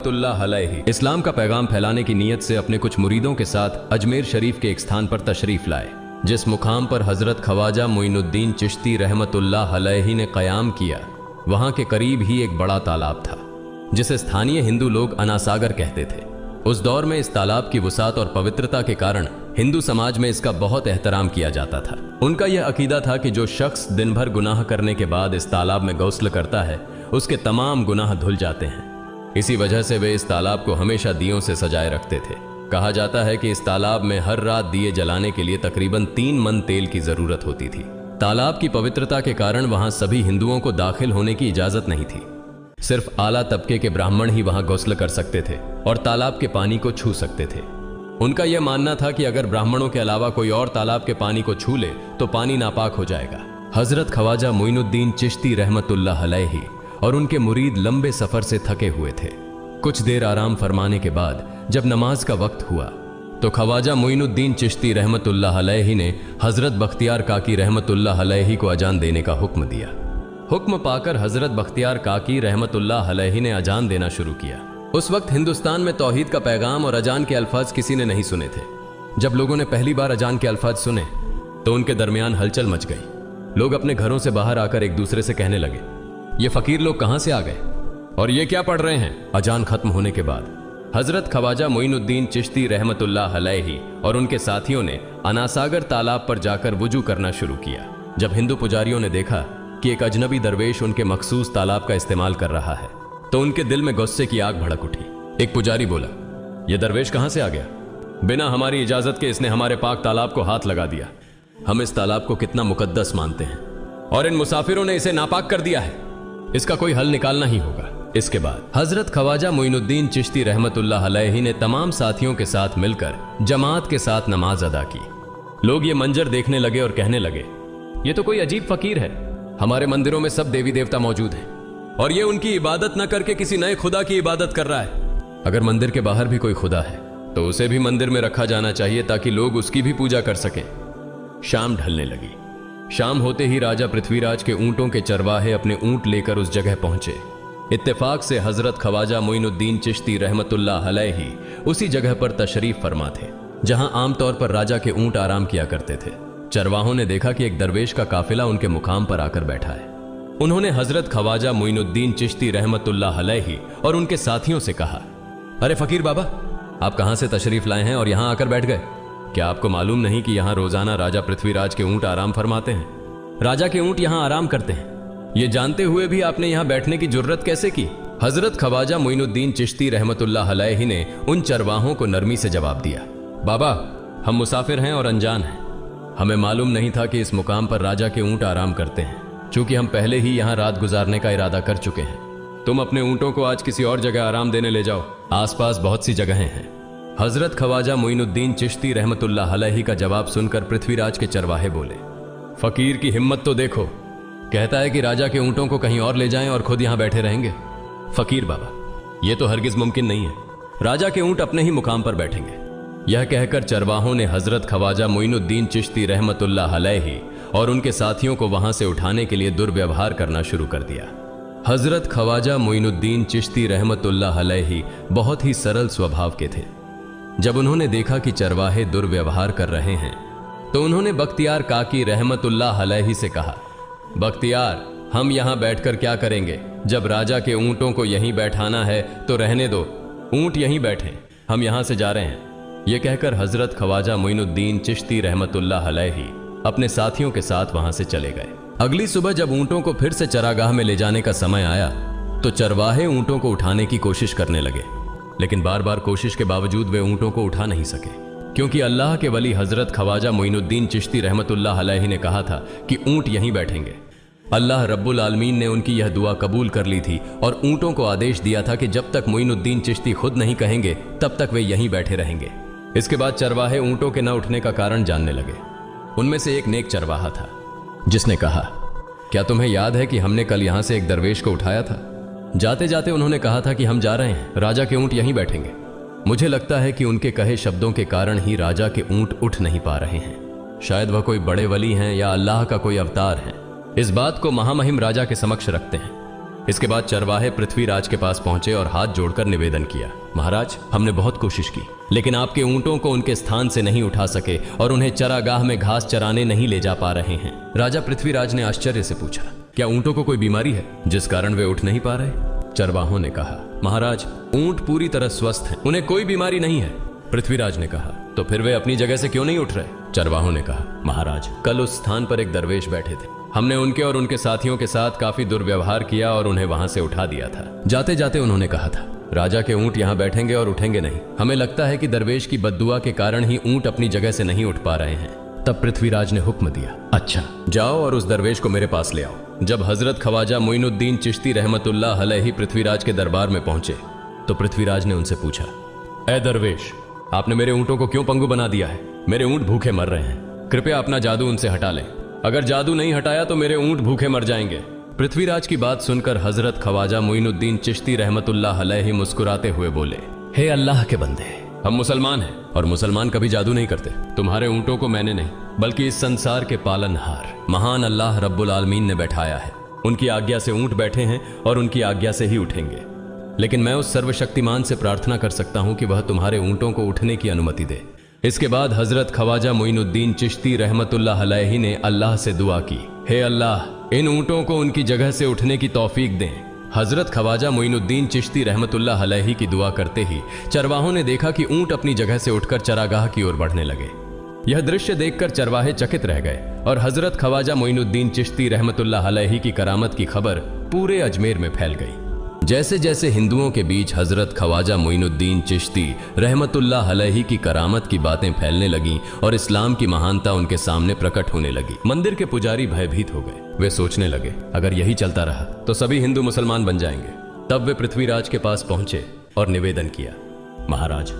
रहमतुल्लाह अलैहि इस्लाम का पैगाम फैलाने की नीयत से अपने कुछ मुरीदों के साथ अजमेर शरीफ के एक स्थान पर तशरीफ लाए, जिस मुकाम पर हजरत ख्वाजा मोइनुद्दीन चिश्ती रहमतुल्लाह अलैहि ने क़याम किया। वहां के करीब ही एक बड़ा तालाब था जिसे स्थानीय हिंदू लोग अनासागर कहते थे। उस दौर में इस तालाब की वसात और पवित्रता के कारण हिंदू समाज में इसका बहुत एहतराम किया जाता था। उनका यह अकीदा था कि जो शख्स दिन भर गुनाह करने के बाद इस तालाब में गौस्ल करता है उसके तमाम गुनाह धुल जाते हैं। इसी वजह से वे इस तालाब को हमेशा दियों से सजाए रखते थे। कहा जाता है कि इस तालाब में हर रात दिए जलाने के लिए तकरीबन 3 मन तेल की जरूरत होती थी। तालाब की पवित्रता के कारण वहां सभी हिंदुओं को दाखिल होने की इजाजत नहीं थी। सिर्फ आला तबके के ब्राह्मण ही वहां गौस्ल कर सकते थे और तालाब के पानी को छू सकते थे। उनका यह मानना था कि अगर ब्राह्मणों के अलावा कोई और तालाब के पानी को छू ले तो पानी नापाक हो जाएगा। हजरत ख्वाजा मोइनुद्दीन चिश्ती रहमतुल्लाह अलैहि और उनके मुरीद लंबे सफर से थके हुए थे। कुछ देर आराम फरमाने के बाद जब नमाज का वक्त हुआ तो ख्वाजा मोइनुद्दीन चिश्ती रहमतुल्लाह अलैहि ने हजरत बख्तियार काकी रहमतुल्लाह अलैहि को अजान देने का हुक्म दिया। हुक्म पाकर हजरत बख्तियार काकी रहमतुल्लाह अलैहि ने अजान देना शुरू किया। उस वक्त हिंदुस्तान में तौहीद का पैगाम और अजान के अल्फाज किसी ने नहीं सुने थे। जब लोगों ने पहली बार अजान के अल्फाज सुने तो उनके दरमियान हलचल मच गई। लोग अपने घरों से बाहर आकर एक दूसरे से कहने लगे, ये फकीर लोग कहां से आ गए और ये क्या पढ़ रहे हैं। अजान खत्म होने के बाद हजरत ख्वाजा मोइनुद्दीन चिश्ती रहमतुल्लाह अलैहि और उनके साथियों ने अनासागर तालाब पर जाकर वुजू करना शुरू किया। जब हिंदू पुजारियों ने देखा कि एक अजनबी दरवेश उनके मखसूस तालाब का इस्तेमाल कर रहा है तो उनके दिल में गुस्से की आग भड़क उठी। एक पुजारी बोला, यह दरवेश कहां से आ गया? बिना हमारी इजाजत के इसने हमारे पाक तालाब को हाथ लगा दिया। हम इस तालाब को कितना मुकद्दस मानते हैं और इन मुसाफिरों ने इसे नापाक कर दिया है। इसका कोई हल निकालना ही होगा। इसके बाद हजरत ख्वाजा मोइनुद्दीन चिश्ती रहमतुल्लाह अलैहि ने तमाम साथियों के साथ मिलकर जमात के साथ नमाज अदा की। लोग ये मंजर देखने लगे और कहने लगे, ये तो कोई अजीब फकीर है। हमारे मंदिरों में सब देवी देवता मौजूद हैं और ये उनकी इबादत न करके किसी नए खुदा की इबादत कर रहा है। अगर मंदिर के बाहर भी कोई खुदा है तो उसे भी मंदिर में रखा जाना चाहिए ताकि लोग उसकी भी पूजा कर सकें। शाम ढलने लगी। शाम होते ही राजा पृथ्वीराज के ऊंटों के चरवाहे अपने ऊंट लेकर उस जगह पहुंचे। इत्तेफाक से हजरत ख्वाजा मोइनुद्दीन चिश्ती रहमतुल्लाह अलैहि उसी जगह पर तशरीफ फरमा थे जहां आमतौर पर राजा के ऊंट आराम किया करते थे। चरवाहों ने देखा कि एक दरवेश का काफिला उनके मुकाम पर आकर बैठा है। उन्होंने हजरत ख्वाजा मोइनुद्दीन चिश्ती रहमतुल्लाह अलैहि और उनके साथियों से कहा, अरे फकीर बाबा, आप कहां से तशरीफ लाए हैं और यहां आकर बैठ गए? क्या आपको मालूम नहीं कि यहां रोजाना राजा पृथ्वीराज के ऊंट आराम फरमाते हैं? राजा के ऊंट यहां आराम करते हैं। ये जानते हुए भी आपने यहां बैठने की जुर्रत कैसे की? हजरत ख्वाजा मोइनुद्दीन चिश्ती रहमतुल्लाह अलैहि ने उन चरवाहों को नरमी से जवाब दिया, बाबा, हम मुसाफिर हैं और अनजान हैं। हमें मालूम नहीं था कि इस मुकाम पर राजा के ऊंट आराम करते हैं। चूंकि हम पहले ही यहां रात गुजारने का इरादा कर चुके हैं, तुम अपने ऊंटों को आज किसी और जगह आराम देने ले जाओ। आसपास बहुत सी जगहें हैं। हजरत ख्वाजा मोइनुद्दीन चिश्ती रहमतुल्लाह अलैहि का जवाब सुनकर पृथ्वीराज के चरवाहे बोले, फकीर की हिम्मत तो देखो, कहता है कि राजा के ऊंटों को कहीं और ले जाएं और खुद यहां बैठे रहेंगे। फकीर बाबा, यह तो हरगिज मुमकिन नहीं है। राजा के ऊंट अपने ही मुकाम पर बैठेंगे। यह कहकर चरवाहों ने हजरत ख्वाजा मोइनुद्दीन चिश्ती रहमतुल्लाह अलैहि और उनके साथियों को वहां से उठाने के लिए दुर्व्यवहार करना शुरू कर दिया। हजरत ख्वाजा मोइनुद्दीन चिश्ती रहमतुल्लाह अलैहि बहुत ही सरल स्वभाव के थे। जब उन्होंने देखा कि चरवाहे दुर्व्यवहार कर रहे हैं तो उन्होंने बख्तियार काकी रहमतुल्लाह अलैहि से कहा, बख्तियार, हम यहां बैठकर क्या करेंगे? जब राजा के ऊंटों को यहीं बैठाना है तो रहने दो, ऊंट यहीं बैठे, हम यहां से जा रहे हैं। यह कहकर हजरत ख्वाजा मोइनुद्दीन चिश्ती रहमतुल्लाह अलैहि अपने साथियों के साथ वहां से चले गए। अगली सुबह जब ऊंटों को फिर से चरागाह में ले जाने का समय आया तो चरवाहे ऊंटों को उठाने की कोशिश करने लगे, लेकिन बार बार कोशिश के बावजूद वे ऊंटों को उठा नहीं सके, क्योंकि अल्लाह के वली हजरत ख्वाजा मोइनुद्दीन चिश्ती रहमतुल्लाह अलैहि ने कहा था कि ऊंट यहीं बैठेंगे। अल्लाह रब्बुल आलमीन ने उनकी यह दुआ कबूल कर ली थी और ऊंटों को आदेश दिया था कि जब तक मोइनुद्दीन चिश्ती खुद नहीं कहेंगे तब तक वे यहीं बैठे रहेंगे। इसके बाद चरवाहे ऊंटों के न उठने का कारण जानने लगे। उनमें से एक नेक चरवाहा था जिसने कहा, क्या तुम्हें याद है कि हमने कल यहां से एक दरवेश को उठाया था? जाते जाते उन्होंने कहा था कि हम जा रहे हैं, राजा के ऊंट यहीं बैठेंगे। मुझे लगता है कि उनके कहे शब्दों के कारण ही राजा के ऊंट उठ नहीं पा रहे हैं। शायद वह कोई बड़े वली हैं या अल्लाह का कोई अवतार है। इस बात को महामहिम राजा के समक्ष रखते हैं। इसके बाद चरवाहे पृथ्वीराज के पास पहुंचे और हाथ जोड़कर निवेदन किया, महाराज, हमने बहुत कोशिश की, लेकिन आपके ऊंटों को उनके स्थान से नहीं उठा सके और उन्हें चरागाह में घास चराने नहीं ले जा पा रहे हैं। राजा पृथ्वीराज ने आश्चर्य से पूछा, क्या ऊंटों को कोई बीमारी है जिस कारण वे उठ नहीं पा रहे? चरवाहों ने कहा, महाराज, ऊंट पूरी तरह स्वस्थ हैं, उन्हें कोई बीमारी नहीं है। पृथ्वीराज ने कहा, तो फिर वे अपनी जगह से क्यों नहीं उठ रहे? चरवाहों ने कहा, महाराज, कल उस स्थान पर एक दरवेश बैठे थे, हमने उनके और उनके साथियों के साथ काफी दुर्व्यवहार किया और उन्हें वहां से उठा दिया था। जाते जाते उन्होंने कहा था, राजा के ऊंट यहाँ बैठेंगे और उठेंगे नहीं। हमें लगता है कि दरवेश की बद्दुआ के कारण ही ऊंट अपनी जगह से नहीं उठ पा रहे हैं। तब पृथ्वीराज ने हुक्म दिया, अच्छा, जाओ और उस दरवेश को मेरे पास ले आओ। जब हजरत ख्वाजा मोइनुद्दीन चिश्ती रहमतुल्लाह अलैहि पृथ्वीराज के दरबार में पहुंचे तो पृथ्वीराज ने उनसे पूछा, ऐ दरवेश, आपने मेरे ऊंटों को क्यों पंगु बना दिया है? मेरे ऊंट भूखे मर रहे हैं, कृपया अपना जादू उनसे हटा लें। अगर जादू नहीं हटाया तो मेरे ऊंट भूखे मर जाएंगे। पृथ्वीराज की बात सुनकर हजरत ख्वाजा मोइनुद्दीन चिश्ती रहमतुल्लाह अलैहि मुस्कुराते हुए बोले, हे अल्लाह के बंदे, हम मुसलमान हैं और मुसलमान कभी जादू नहीं करते। तुम्हारे ऊंटों को मैंने नहीं बल्कि इस संसार के पालनहार महान अल्लाह रब्बुल आलमीन ने बैठाया है। उनकी आज्ञा से ऊंट बैठे हैं और उनकी आज्ञा से ही उठेंगे। लेकिन मैं उस सर्वशक्तिमान से प्रार्थना कर सकता हूं कि वह तुम्हारे ऊंटों को उठने की अनुमति दे। इसके बाद हजरत ख्वाजा मोइनुद्दीन चिश्ती रहमतुल्लाह अलैहि ने अल्लाह से दुआ की, हे अल्लाह, इन ऊंटों को उनकी जगह से उठने की तौफीक दें। हजरत ख्वाजा मोइनुद्दीन चिश्ती रहमतुल्लाह अलैहि की दुआ करते ही चरवाहों ने देखा कि ऊंट अपनी जगह से उठकर चरागाह की ओर बढ़ने लगे। यह दृश्य देखकर चरवाहे चकित रह गए और हजरत ख्वाजा मोइनुद्दीन चिश्ती रहमतुल्लाह अलैहि की करामत की खबर पूरे अजमेर में फैल गई। जैसे जैसे हिंदुओं के बीच हजरत ख्वाजा मोइनुद्दीन चिश्ती रहमतुल्लाह अलैहि की करामत की बातें फैलने लगीं और इस्लाम की महानता उनके सामने प्रकट होने लगी, मंदिर के पुजारी भयभीत हो गए। वे सोचने लगे, अगर यही चलता रहा तो सभी हिंदू मुसलमान बन जाएंगे। तब वे पृथ्वीराज के पास पहुंचे और निवेदन किया, महाराज,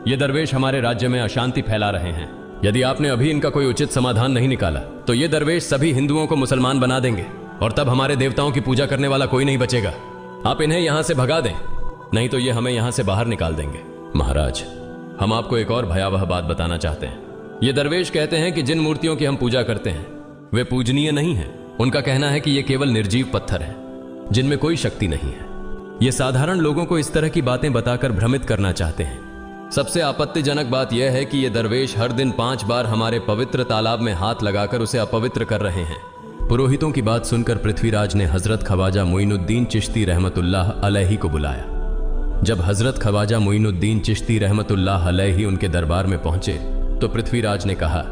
ये दरवेश हमारे राज्य में अशांति फैला रहे हैं। यदि आपने अभी इनका कोई उचित समाधान नहीं निकाला तो ये दरवेश सभी हिंदुओं को मुसलमान बना देंगे और तब हमारे देवताओं की पूजा करने वाला कोई नहीं बचेगा। आप इन्हें यहां से भगा दें, नहीं तो ये हमें यहां से बाहर निकाल देंगे। महाराज, हम आपको एक और भयावह बात बताना चाहते हैं। ये दरवेश कहते हैं कि जिन मूर्तियों की हम पूजा करते हैं वे पूजनीय नहीं है। उनका कहना है कि ये केवल निर्जीव पत्थर है जिनमें कोई शक्ति नहीं है। ये साधारण लोगों को इस तरह की बातें बताकर भ्रमित करना चाहते हैं। सबसे आपत्तिजनक बात यह है कि ये दरवेश हर दिन 5 बार हमारे पवित्र तालाब में हाथ लगाकर उसे अपवित्र कर रहे हैं। पुरोहितों की बात सुनकर पृथ्वीराज ने हजरत ख्वाजा मोइनुद्दीन चिश्ती रहमतुल्लाह अलैहि को बुलाया। जब हजरत ख्वाजा मोइनुद्दीन चिश्ती रहमतुल्लाह अलैहि उनके दरबार में पहुंचे तो पृथ्वीराज ने कहा,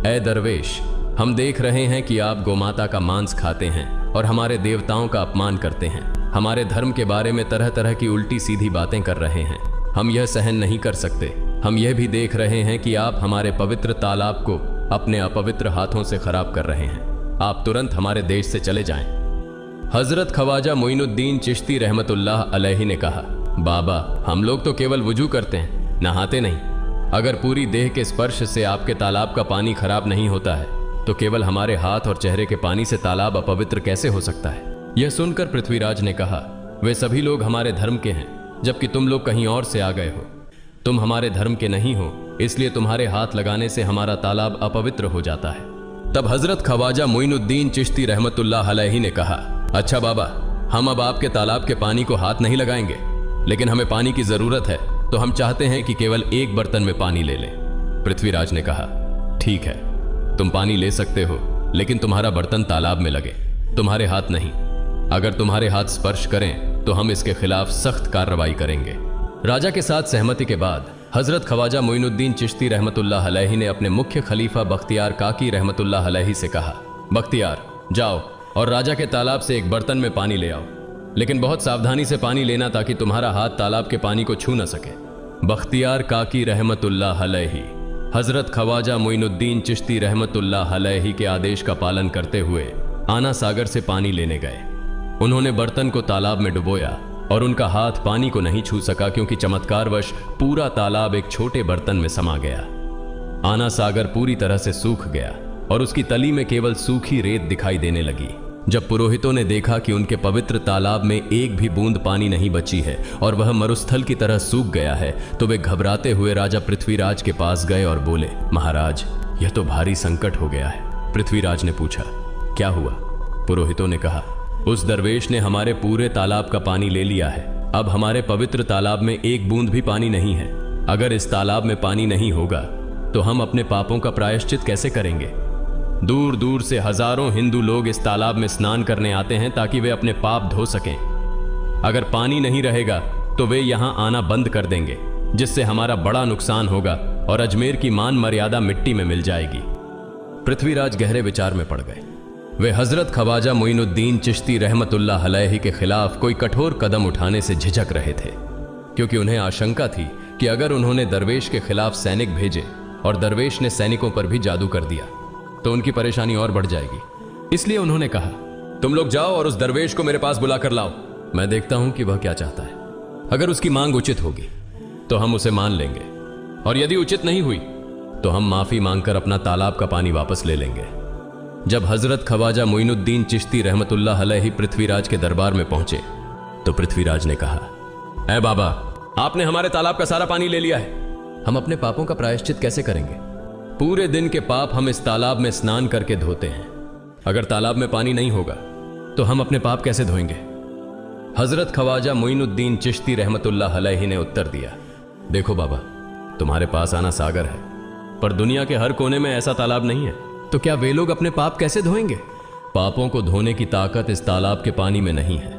ऐ दरवेश, हम देख रहे हैं कि आप गोमाता का मांस खाते हैं और हमारे देवताओं का अपमान करते हैं। हमारे धर्म के बारे में तरह तरह की उल्टी सीधी बातें कर रहे हैं। हम यह सहन नहीं कर सकते। हम यह भी देख रहे हैं कि आप हमारे पवित्र तालाब को अपने अपवित्र हाथों से खराब कर रहे हैं। आप तुरंत हमारे देश से चले जाएं। हजरत ख्वाजा मोइनुद्दीन चिश्ती रहमतुल्लाह अलैहि ने कहा, बाबा, हम लोग तो केवल वुजू करते हैं, नहाते नहीं। अगर पूरी देह के स्पर्श से आपके तालाब का पानी खराब नहीं होता है तो केवल हमारे हाथ और चेहरे के पानी से तालाब अपवित्र कैसे हो सकता है? यह सुनकर पृथ्वीराज ने कहा, वे सभी लोग हमारे धर्म के हैं जबकि तुम लोग कहीं और से आ गए हो। तुम हमारे धर्म के नहीं हो, इसलिए तुम्हारे हाथ लगाने से हमारा तालाब अपवित्र हो जाता है। तब हजरत ख्वाजा मोइनुद्दीन चिश्ती रहमतुल्लाह अलैहि ने कहा, अच्छा बाबा, हम अब आपके तालाब के पानी को हाथ नहीं लगाएंगे, लेकिन हमें पानी की जरूरत है तो हम चाहते हैं कि केवल एक बर्तन में पानी ले लें। पृथ्वीराज ने कहा, ठीक है, तुम पानी ले सकते हो, लेकिन तुम्हारा बर्तन तालाब में लगे, तुम्हारे हाथ नहीं। अगर तुम्हारे हाथ स्पर्श करें तो हम इसके खिलाफ सख्त कार्रवाई करेंगे। राजा के साथ सहमति के बाद हजरत ख्वाजा मोइनुद्दीन चिश्ती रहमतुल्लाह अलैहि ने अपने मुख्य खलीफा बख्तियार काकी रहमतुल्लाह अलैहि से कहा, बख्तियार, जाओ और राजा के तालाब से एक बर्तन में पानी ले आओ, लेकिन बहुत सावधानी से पानी लेना ताकि तुम्हारा हाथ तालाब के पानी को छू न सके। बख्तियार काकी रहमतुल्लाह अलैहि हजरत ख्वाजा मोइनुद्दीन चिश्ती रहमतुल्लाह अलैहि के आदेश का पालन करते हुए आना सागर से पानी लेने गए। उन्होंने बर्तन को तालाब में डुबोया और उनका हाथ पानी को नहीं छू सका क्योंकि चमत्कारवश पूरा तालाब एक छोटे बर्तन में समा गया। आना सागर पूरी तरह से सूख गया और उसकी तली में केवल सूखी रेत दिखाई देने लगी। जब पुरोहितों ने देखा कि उनके पवित्र तालाब में एक भी बूंद पानी नहीं बची है और वह मरुस्थल की तरह सूख गया है तो वे घबराते हुए राजा पृथ्वीराज के पास गए और बोले, महाराज, यह तो भारी संकट हो गया है। पृथ्वीराज ने पूछा, क्या हुआ? पुरोहितों ने कहा, उस दरवेश ने हमारे पूरे तालाब का पानी ले लिया है। अब हमारे पवित्र तालाब में एक बूंद भी पानी नहीं है। अगर इस तालाब में पानी नहीं होगा तो हम अपने पापों का प्रायश्चित कैसे करेंगे? दूर दूर से हजारों हिंदू लोग इस तालाब में स्नान करने आते हैं ताकि वे अपने पाप धो सकें। अगर पानी नहीं रहेगा तो वे यहां आना बंद कर देंगे, जिससे हमारा बड़ा नुकसान होगा और अजमेर की मान मर्यादा मिट्टी में मिल जाएगी। पृथ्वीराज गहरे विचार में पड़ गए। वे हजरत ख्वाजा मोइनुद्दीन चिश्ती रहमतुल्लाह अलैहि के खिलाफ कोई कठोर कदम उठाने से झिझक रहे थे, क्योंकि उन्हें आशंका थी कि अगर उन्होंने दरवेश के खिलाफ सैनिक भेजे और दरवेश ने सैनिकों पर भी जादू कर दिया तो उनकी परेशानी और बढ़ जाएगी। इसलिए उन्होंने कहा, तुम लोग जाओ और उस दरवेश को मेरे पास बुला कर लाओ। मैं देखता हूं कि वह क्या चाहता है। अगर उसकी मांग उचित होगी तो हम उसे मान लेंगे, और यदि उचित नहीं हुई तो हम माफी मांगकर अपना तालाब का पानी वापस ले लेंगे। जब हजरत ख्वाजा मोइनुद्दीन चिश्ती रहमतुल्लाह अलैहि पृथ्वीराज के दरबार में पहुंचे तो पृथ्वीराज ने कहा, ऐ बाबा, आपने हमारे तालाब का सारा पानी ले लिया है। हम अपने पापों का प्रायश्चित कैसे करेंगे? पूरे दिन के पाप हम इस तालाब में स्नान करके धोते हैं। अगर तालाब में पानी नहीं होगा तो हम अपने पाप कैसे धोएंगे? हजरत ख्वाजा मोइनुद्दीन चिश्ती रहमतुल्लाह अलैहि ने उत्तर दिया, देखो बाबा, तुम्हारे पास आना सागर है, पर दुनिया के हर कोने में ऐसा तालाब नहीं है, तो क्या वे लोग अपने पाप कैसे धोएंगे? पापों को धोने की ताकत इस तालाब के पानी में नहीं है।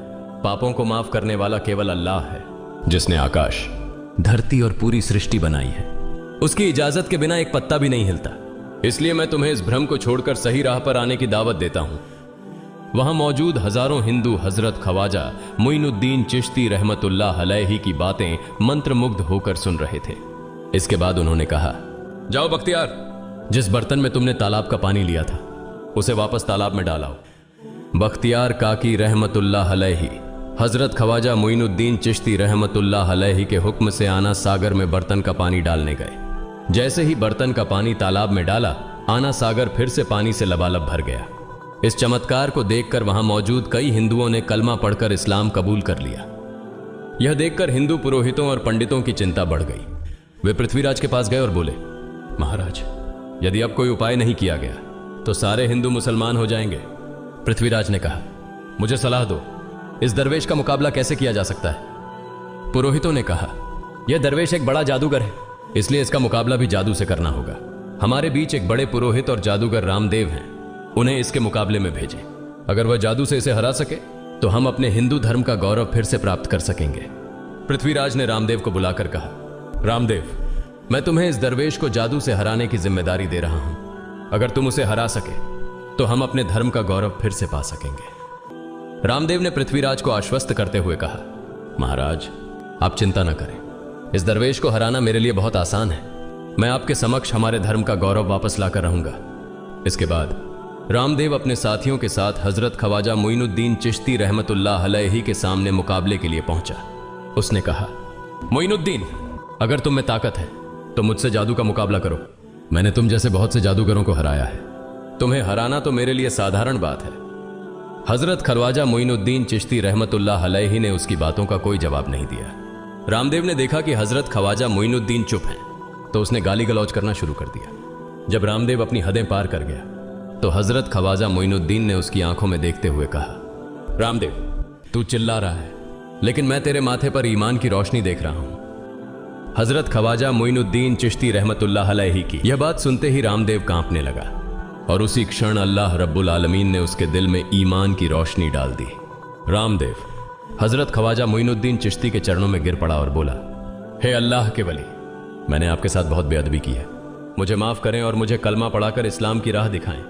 पापों को माफ करने वाला केवल अल्लाह है, जिसने आकाश, धरती और पूरी सृष्टि बनाई है। उसकी इजाजत के बिना एक पत्ता भी नहीं हिलता। इसलिए मैं तुम्हें इस भ्रम को छोड़कर सही राह पर आने की दावत देता हूं। वहां मौजूद हजारों हिंदू हजरत ख्वाजा मोइनुद्दीन चिश्ती रहमतुल्लाह अलैहि की बातें मंत्रमुग्ध होकर सुन रहे थे। इसके बाद उन्होंने कहा, जाओ बख्तियार, जिस बर्तन में तुमने तालाब का पानी लिया था उसे वापस तालाब में डालाओ। बख्तियार काकी रहमतुल्लाह अलैहि हजरत ख्वाजा मोइनुद्दीन चिश्ती रहमतुल्लाह अलैहि के हुक्म से आना सागर में बर्तन का पानी डालने गए। जैसे ही बर्तन का पानी तालाब में डाला, आना सागर फिर से पानी से लबालब भर गया। इस चमत्कार को देखकर वहां मौजूद कई हिंदुओं ने कलमा पढ़कर इस्लाम कबूल कर लिया। यह देखकर हिंदू पुरोहितों और पंडितों की चिंता बढ़ गई। वे पृथ्वीराज के पास गए और बोले, महाराज, यदि अब कोई उपाय नहीं किया गया तो सारे हिंदू मुसलमान हो जाएंगे। पृथ्वीराज ने कहा, मुझे सलाह दो, इस दरवेश का मुकाबला कैसे किया जा सकता है? पुरोहितों ने कहा, यह दरवेश एक बड़ा जादूगर है, इसलिए इसका मुकाबला भी जादू से करना होगा। हमारे बीच एक बड़े पुरोहित और जादूगर रामदेव हैं, उन्हें इसके मुकाबले में भेजें। अगर वह जादू से इसे हरा सके तो हम अपने हिंदू धर्म का गौरव फिर से प्राप्त कर सकेंगे। पृथ्वीराज ने रामदेव को बुलाकर कहा, रामदेव, मैं तुम्हें इस दरवेश को जादू से हराने की जिम्मेदारी दे रहा हूं। अगर तुम उसे हरा सके तो हम अपने धर्म का गौरव फिर से पा सकेंगे। रामदेव ने पृथ्वीराज को आश्वस्त करते हुए कहा, महाराज, आप चिंता न करें, इस दरवेश को हराना मेरे लिए बहुत आसान है। मैं आपके समक्ष हमारे धर्म का गौरव वापस लाकर रहूंगा। इसके बाद रामदेव अपने साथियों के साथ हजरत ख्वाजा मोइनुद्दीन चिश्ती रहमतुल्लाह अलैहि के सामने मुकाबले के लिए पहुंचा। उसने कहा, मोइनुद्दीन, अगर तुम में ताकत है तो मुझसे जादू का मुकाबला करो। मैंने तुम जैसे बहुत से जादूगरों को हराया है, तुम्हें हराना तो मेरे लिए साधारण बात है। हजरत ख्वाजा मोइनुद्दीन चिश्ती रहमतुल्लाह अलैहि ने उसकी बातों का कोई जवाब नहीं दिया। रामदेव ने देखा कि हजरत ख्वाजा मोइनुद्दीन चुप हैं, तो उसने गाली गलौज करना शुरू कर दिया। जब रामदेव अपनी हदें पार कर गया तो हजरत ख्वाजा मोइनुद्दीन ने उसकी आंखों में देखते हुए कहा, रामदेव, तू चिल्ला रहा है, लेकिन मैं तेरे माथे पर ईमान की रोशनी देख रहा हूं। हजरत ख्वाजा मोइनुद्दीन चिश्ती रहमतुल्लाह अलैहि की यह बात सुनते ही रामदेव कांपने लगा, और उसी क्षण अल्लाह रब्बुल आलमीन ने उसके दिल में ईमान की रोशनी डाल दी। रामदेव हजरत ख्वाजा मोइनुद्दीन चिश्ती के चरणों में गिर पड़ा और बोला, हे अल्लाह के वली, मैंने आपके साथ बहुत बेअदबी की है, मुझे माफ करें और मुझे कलमा पढ़ाकर इस्लाम की राह दिखाएं।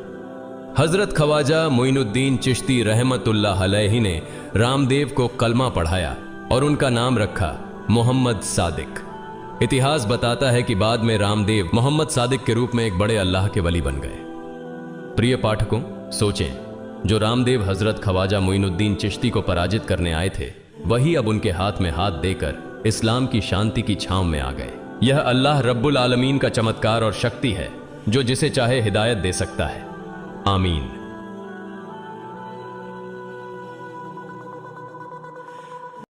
हजरत ख्वाजा मोइनुद्दीन चिश्ती रहमतुल्लाह अलैहि ने रामदेव को कलमा पढ़ाया और उनका नाम रखा मोहम्मद सादिक। इतिहास बताता है कि बाद में रामदेव मोहम्मद सादिक के रूप में एक बड़े अल्लाह के वली बन गए। प्रिय पाठकों, सोचें, जो रामदेव हजरत ख्वाजा मोइनुद्दीन चिश्ती को पराजित करने आए थे, वही अब उनके हाथ में हाथ देकर इस्लाम की शांति की छांव में आ गए। यह अल्लाह रब्बुल आलमीन का चमत्कार और शक्ति है, जो जिसे चाहे हिदायत दे सकता है। आमीन।